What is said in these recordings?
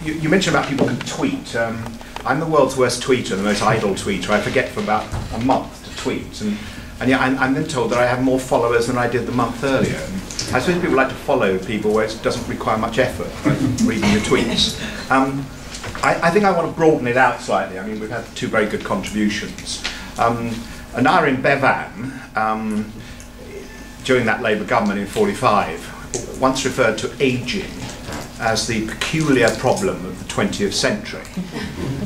You mentioned about people who tweet. I'm the world's worst tweeter, the most idle tweeter. I forget for about a month to tweet, and yet I'm then told that I have more followers than I did the month earlier. And I suppose people like to follow people where it doesn't require much effort, right? Reading your tweets. I think I want to broaden it out slightly. I mean, we've had two very good contributions. Aneurin Bevan, during that Labour government in '45, once referred to ageing as the peculiar problem of the 20th century.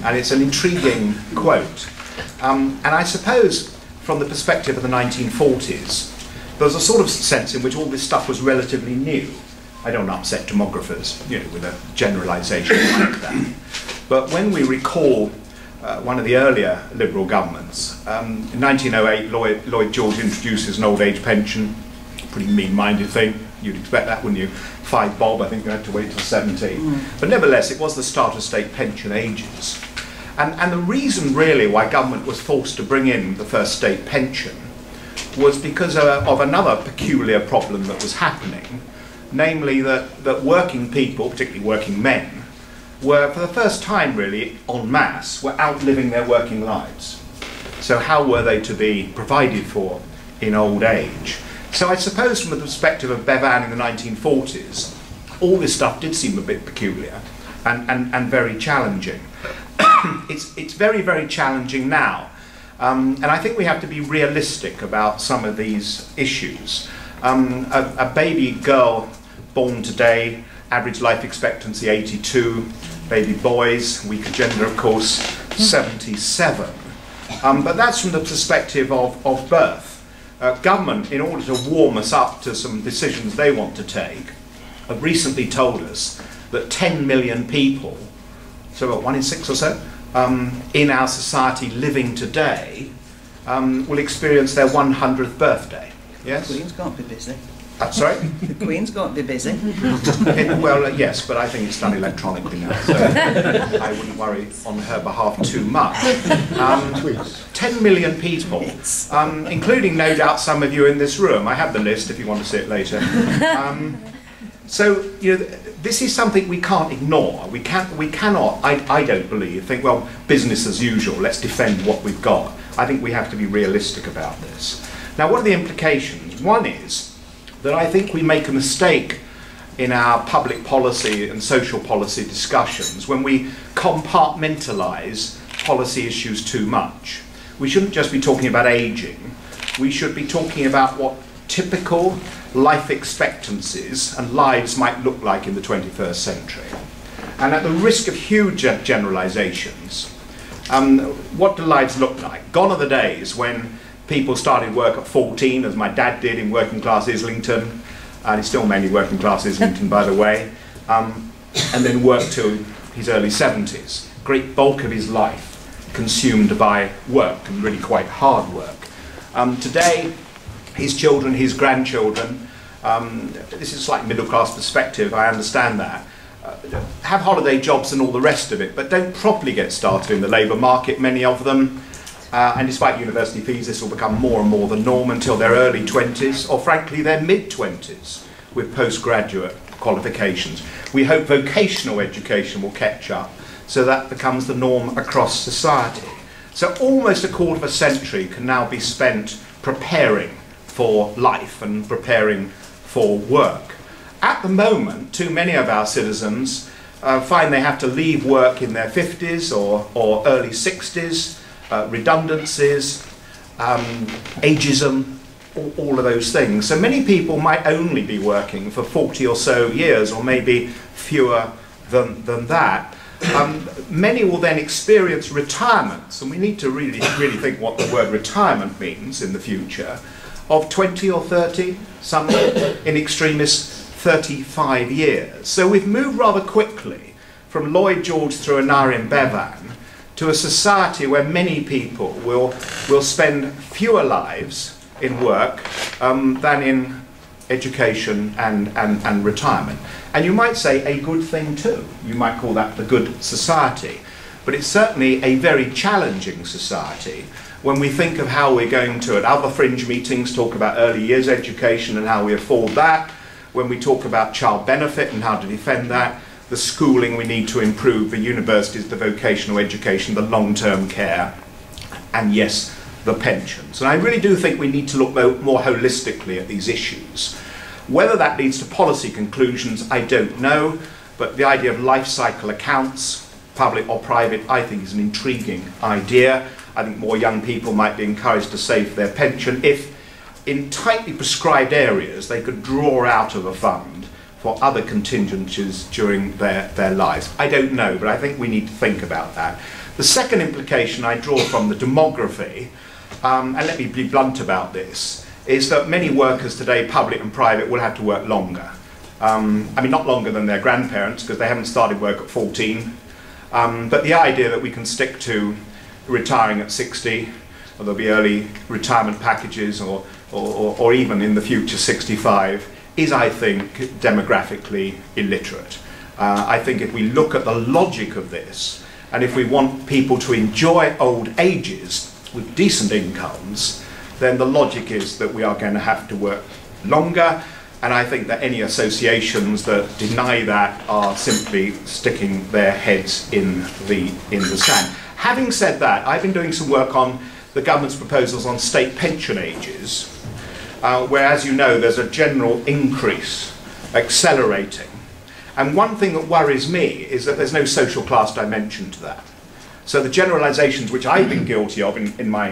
And it's an intriguing quote. And I suppose from the perspective of the 1940s, there was a sort of sense in which all this stuff was relatively new. I don't upset demographers, you know, with a generalisation like that. But when we recall one of the earlier Liberal governments, in 1908, Lloyd George introduces an old age pension, pretty mean-minded thing. You'd expect that, wouldn't you? 5 bob, I think you had to wait till 70. But nevertheless, it was the start of state pension ages. And the reason really why government was forced to bring in the first state pension was because of another peculiar problem that was happening, namely that working people, particularly working men, were for the first time really en masse, were outliving their working lives. So how were they to be provided for in old age? So I suppose from the perspective of Bevan in the 1940s, all this stuff did seem a bit peculiar and very challenging. It's very, very challenging now. And I think we have to be realistic about some of these issues. A baby girl born today, average life expectancy 82, baby boys, weaker gender of course, 77. But that's from the perspective of birth. Government, in order to warm us up to some decisions they want to take, have recently told us that 10 million people, so about 1 in 6 or so, in our society living today will experience their 100th birthday. Yes? The Queen's got to be busy. Sorry? The Queen's got to be busy. Well, yes, but I think it's done electronically now, so I wouldn't worry on her behalf too much. 10 million people, including no doubt some of you in this room. I have the list if you want to see it later. So, you know, this is something we can't ignore. We cannot, I don't believe, think, well, business as usual, let's defend what we've got. I think we have to be realistic about this. Now, what are the implications? One is that I think we make a mistake in our public policy and social policy discussions when we compartmentalise policy issues too much. We shouldn't just be talking about ageing. We should be talking about what typical life expectancies and lives might look like in the 21st century. And at the risk of huge generalisations, what do lives look like? Gone are the days when people started work at 14, as my dad did in working class Islington, and he's still mainly working class Islington, by the way, and then worked till his early 70s. Great bulk of his life consumed by work, and really quite hard work. Today, his children, his grandchildren, this is a slightly middle class perspective, I understand that, have holiday jobs and all the rest of it, but don't properly get started in the labour market, many of them. And despite university fees, this will become more and more the norm until their early 20s, or frankly their mid-20s, with postgraduate qualifications. We hope vocational education will catch up, so that becomes the norm across society. So almost a quarter of a century can now be spent preparing for life and preparing for work. At the moment, too many of our citizens find they have to leave work in their 50s or early 60s, redundancies, ageism, all of those things. So many people might only be working for 40 or so years, or maybe fewer than that. Many will then experience retirements, and we need to really think what the word retirement means in the future, of 20 or 30, some in extremis 35 years. So we've moved rather quickly from Lloyd George through Aneurin Bevan to a society where many people will spend fewer lives in work than in education and retirement. And you might say a good thing too. You might call that the good society. But it's certainly a very challenging society when we think of how we're going to, at other fringe meetings, talk about early years education and how we afford that, when we talk about child benefit and how to defend that, the schooling we need to improve, the universities, the vocational education, the long-term care, and yes, the pensions. And I really do think we need to look more holistically at these issues. Whether that leads to policy conclusions, I don't know, but the idea of life cycle accounts, public or private, I think is an intriguing idea. I think more young people might be encouraged to save their pension if, in tightly prescribed areas, they could draw out of a fund for other contingencies during their lives. I don't know, but I think we need to think about that. The second implication I draw from the demography, and let me be blunt about this, is that many workers today, public and private, will have to work longer. I mean, not longer than their grandparents, because they haven't started work at 14, but the idea that we can stick to retiring at 60, or there'll be early retirement packages, or even in the future 65, is, I think, demographically illiterate. I think if we look at the logic of this, and if we want people to enjoy old ages with decent incomes, then the logic is that we are going to have to work longer, and I think that any associations that deny that are simply sticking their heads in the sand. Having said that, I've been doing some work on the government's proposals on state pension ages, where, as you know, there's a general increase, accelerating. And one thing that worries me is that there's no social class dimension to that. So the generalisations which I've been guilty of in my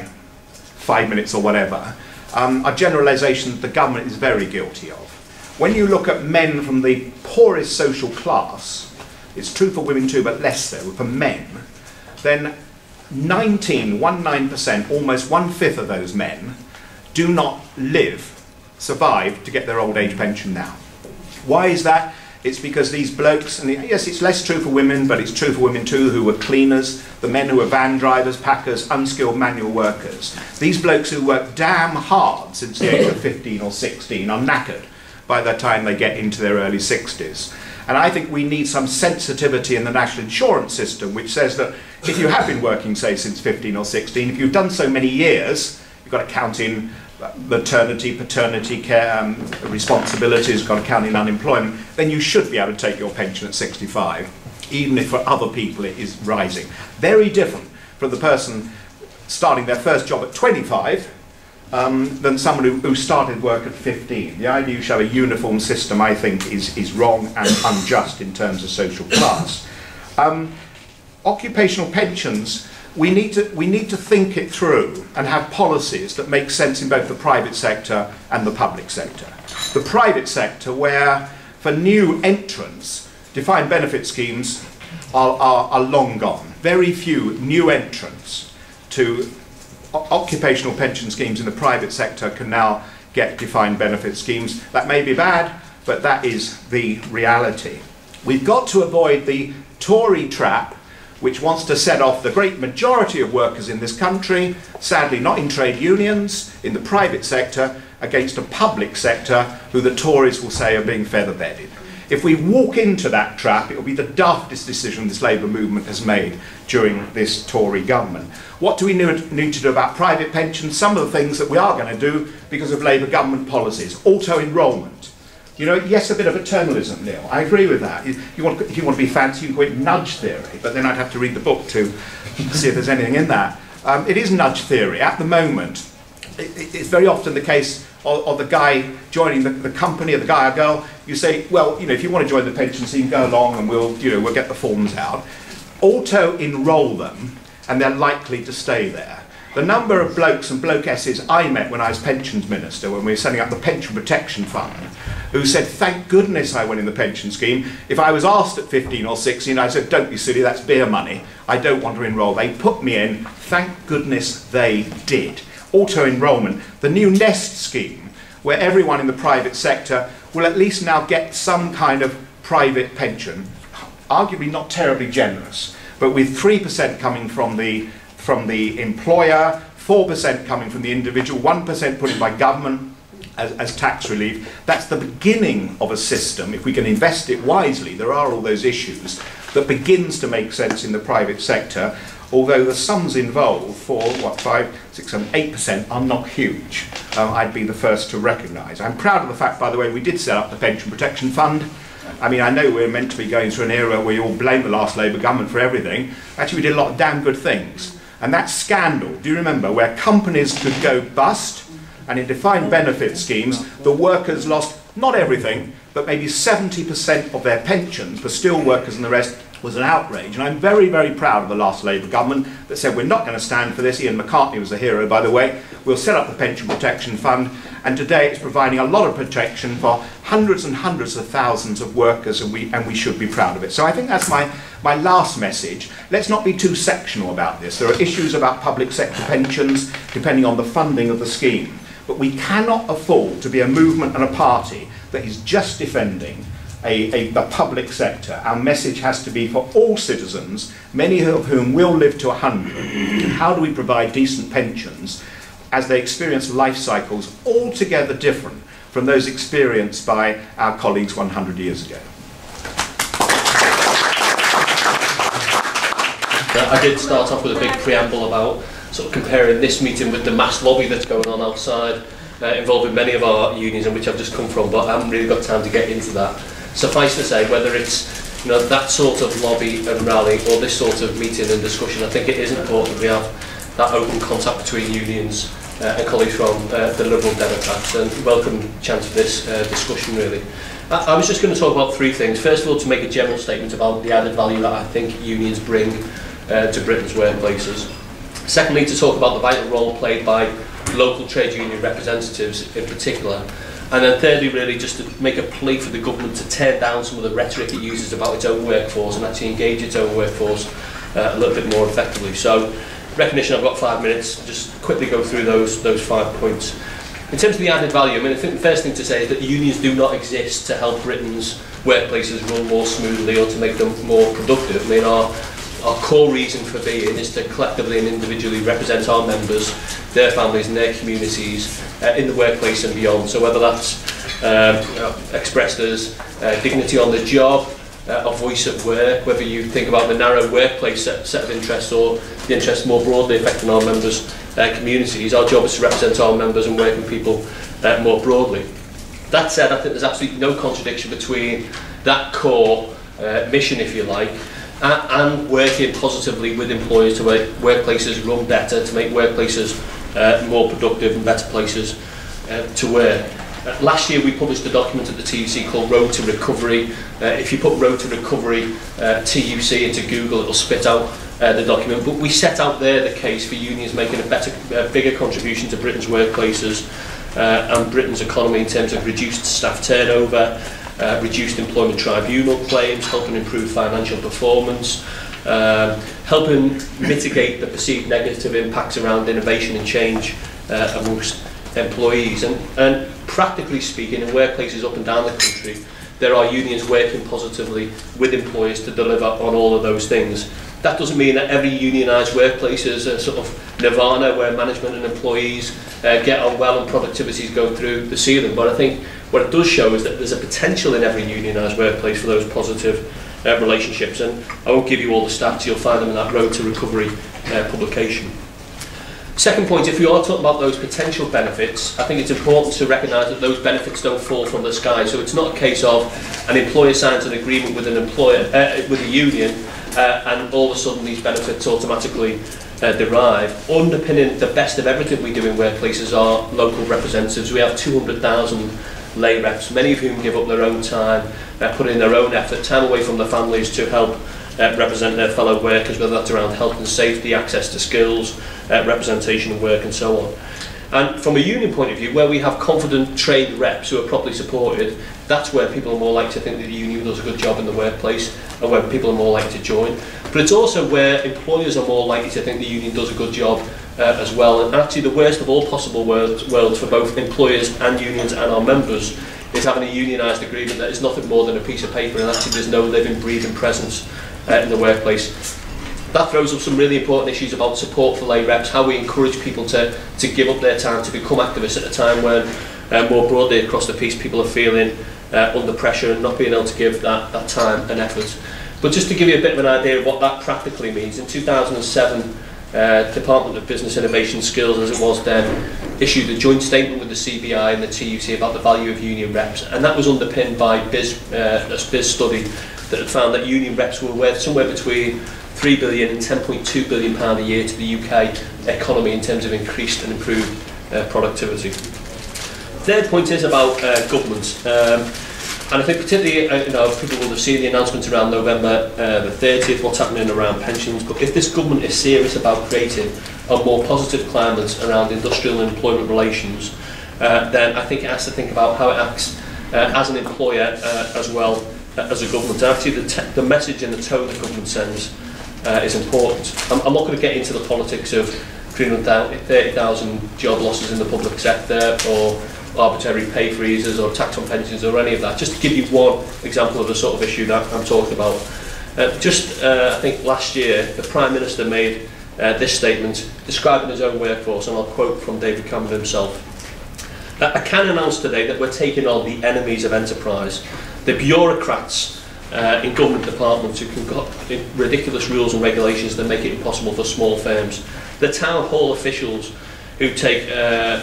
5 minutes or whatever, are generalisations the government is very guilty of. When you look at men from the poorest social class, it's true for women too, but less so, for men, then 19%, almost 1/5 of those men, do not survive to get their old age pension now. Why is that? It's because these blokes, and yes, it's less true for women, but it's true for women too, who were cleaners, the men who were van drivers, packers, unskilled manual workers. These blokes who work damn hard since the age of 15 or 16 are knackered by the time they get into their early 60s. And I think we need some sensitivity in the national insurance system, which says that if you have been working, say, since 15 or 16, if you've done so many years, you've got to count in maternity, paternity care, responsibilities, got to count in unemployment, then you should be able to take your pension at 65, even if for other people it is rising. Very different from the person starting their first job at 25 than someone who started work at 15. The idea you should have a uniform system, I think, is wrong and unjust in terms of social class. Occupational pensions, we need to think it through and have policies that make sense in both the private sector and the public sector. The private sector, where for new entrants, defined benefit schemes are long gone. Very few new entrants to occupational pension schemes in the private sector can now get defined benefit schemes. That may be bad, but that is the reality. We've got to avoid the Tory trap, which wants to set off the great majority of workers in this country, sadly not in trade unions, in the private sector, against a public sector who the Tories will say are being feather-bedded. If we walk into that trap, it will be the daftest decision this Labour movement has made during this Tory government. What do we need to do about private pensions? Some of the things that we are going to do because of Labour government policies. Auto-enrolment. You know, yes, a bit of eternalism, Neil. I agree with that. If you want to be fancy, you can call it nudge theory, but then I'd have to read the book to see if there's anything in that. It is nudge theory. At the moment, it's very often the case of the guy joining the company, or the guy or girl. You say, well, you know, if you want to join the pension scheme, go along and we'll get the forms out. Auto-enroll them, and they're likely to stay there. The number of blokes and blokesses I met when I was pensions minister, when we were setting up the pension protection fund, who said, thank goodness I went in the pension scheme. If I was asked at 15 or 16, I said, don't be silly, that's beer money. I don't want to enrol. They put me in. Thank goodness they did. Auto-enrolment. The new Nest scheme, where everyone in the private sector will at least now get some kind of private pension, arguably not terribly generous, but with 3% coming from the employer, 4% coming from the individual, 1% put in by government as tax relief. That's the beginning of a system, if we can invest it wisely, there are all those issues, that begins to make sense in the private sector, although the sums involved for, 5, 6, 7, 8% are not huge. I'd be the first to recognise. I'm proud of the fact, by the way, we did set up the Pension Protection Fund. I mean, I know we're meant to be going through an era where you all blame the last Labour government for everything. Actually, we did a lot of damn good things. And that scandal, do you remember, where companies could go bust, and in defined benefit schemes, the workers lost not everything, but maybe 70% of their pensions for still workers and the rest, was an outrage. And I'm very, very proud of the last Labour government that said we're not going to stand for this. Ian McCartney was a hero, by the way. We'll set up the Pension Protection Fund, and today it's providing a lot of protection for hundreds and hundreds of thousands of workers, and we should be proud of it. So I think that's my last message. Let's not be too sectional about this. There are issues about public sector pensions, depending on the funding of the scheme. But we cannot afford to be a movement and a party that is just defending the public sector. Our message has to be for all citizens, many of whom will live to 100. How do we provide decent pensions as they experience life cycles altogether different from those experienced by our colleagues 100 years ago? I did start off with a big preamble about sort of comparing this meeting with the mass lobby that's going on outside, involving many of our unions, and which I've just come from, but I haven't really got time to get into that. Suffice to say, whether it's that sort of lobby and rally or this sort of meeting and discussion, I think it is important we have that open contact between unions and colleagues from the Liberal Democrats, and welcome chance for this discussion really. I was just going to talk about three things. First of all, to make a general statement about the added value that I think unions bring to Britain's workplaces. Secondly, to talk about the vital role played by local trade union representatives in particular. And then thirdly, really just to make a plea for the government to tear down some of the rhetoric it uses about its own workforce and actually engage its own workforce a little bit more effectively. So, recognition I've got 5 minutes, just quickly go through those 5 points. In terms of the added value, I mean, I think the first thing to say is that unions do not exist to help Britain's workplaces run more smoothly or to make them more productive. I mean, our core reason for being is to collectively and individually represent our members, their families and their communities in the workplace and beyond. So whether that's expressed as dignity on the job, a voice at work, whether you think about the narrow workplace set of interests or the interests more broadly affecting our members' communities, our job is to represent our members and work with people more broadly. That said, I think there's absolutely no contradiction between that core mission, if you like, and working positively with employers to make workplaces run better, to make workplaces more productive and better places to work. Last year we published a document at the TUC called Road to Recovery. If you put Road to Recovery TUC into Google, it'll spit out the document. But we set out there the case for unions making a bigger contribution to Britain's workplaces and Britain's economy in terms of reduced staff turnover, reduced employment tribunal claims, helping improve financial performance, helping mitigate the perceived negative impacts around innovation and change amongst employees. And practically speaking, in workplaces up and down the country, there are unions working positively with employers to deliver on all of those things. That doesn't mean that every unionised workplace is a sort of nirvana where management and employees get on well and productivity is going through the ceiling, but I think what it does show is that there's a potential in every unionised workplace for those positive relationships, and I won't give you all the stats, you'll find them in that Road to Recovery publication. Second point, if we are talking about those potential benefits, I think it's important to recognise that those benefits don't fall from the sky. So it's not a case of an employer signs an agreement with an employer, with a union, and all of a sudden these benefits automatically derive. Underpinning the best of everything we do in workplaces are local representatives. We have 200,000 lay reps, many of whom give up their own time, put in their own effort, time away from their families to help represent their fellow workers, whether that's around health and safety, access to skills, representation of work and so on. And from a union point of view, where we have confident trained reps who are properly supported, that's where people are more likely to think that the union does a good job in the workplace and where people are more likely to join. But it's also where employers are more likely to think the union does a good job as well. And actually the worst of all possible worlds for both employers and unions and our members is having a unionised agreement that is nothing more than a piece of paper and actually there's no living, breathing presence in the workplace. That throws up some really important issues about support for lay reps, how we encourage people to give up their time, to become activists at a time when more broadly across the piece people are feeling under pressure and not being able to give that time and effort. But just to give you a bit of an idea of what that practically means, in 2007 Department of Business Innovation Skills as it was then issued a joint statement with the CBI and the TUC about the value of union reps, and that was underpinned by a BIS study that had found that union reps were worth somewhere between 3 billion and 10.2 billion pound a year to the UK economy in terms of increased and improved productivity. Third point is about government. And I think particularly, people will have seen the announcement around November the 30th, what's happening around pensions. But if this government is serious about creating a more positive climate around industrial and employment relations, then I think it has to think about how it acts as an employer as well as a government. And actually, the message and the tone the government sends is important. I'm not going to get into the politics of 330,000 job losses in the public sector, or arbitrary pay freezes or tax on pensions or any of that. Just to give you one example of the sort of issue that I'm talking about. I think last year the Prime Minister made this statement describing his own workforce, and I'll quote from David Cameron himself. I can announce today that we're taking on the enemies of enterprise, the bureaucrats in government departments who concoct ridiculous rules and regulations that make it impossible for small firms, the town hall officials who take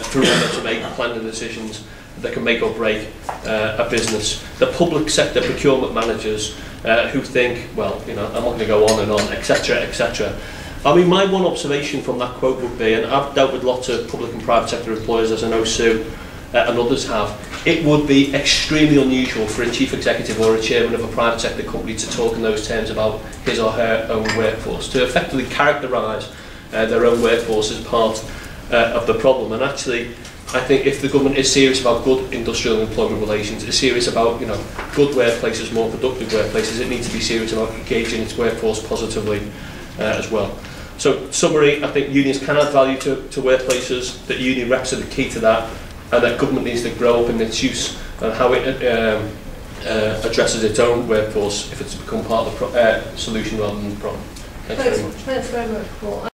forever to make planning decisions that can make or break a business, the public sector procurement managers who think, well, I'm not going to go on and on, etc., etc. I mean, my one observation from that quote would be, and I've dealt with lots of public and private sector employers, as I know Sue and others have, it would be extremely unusual for a chief executive or a chairman of a private sector company to talk in those terms about his or her own workforce, to effectively characterise their own workforce as part of the problem. And actually, I think if the government is serious about good industrial and employment relations, is serious about good workplaces, more productive workplaces, it needs to be serious about engaging its workforce positively as well. So, summary: I think unions can add value to workplaces. That union reps are the key to that, and that government needs to grow up in its use and how it addresses its own workforce if it's become part of the solution rather than the problem. Thanks very much. Thanks very much, Paul.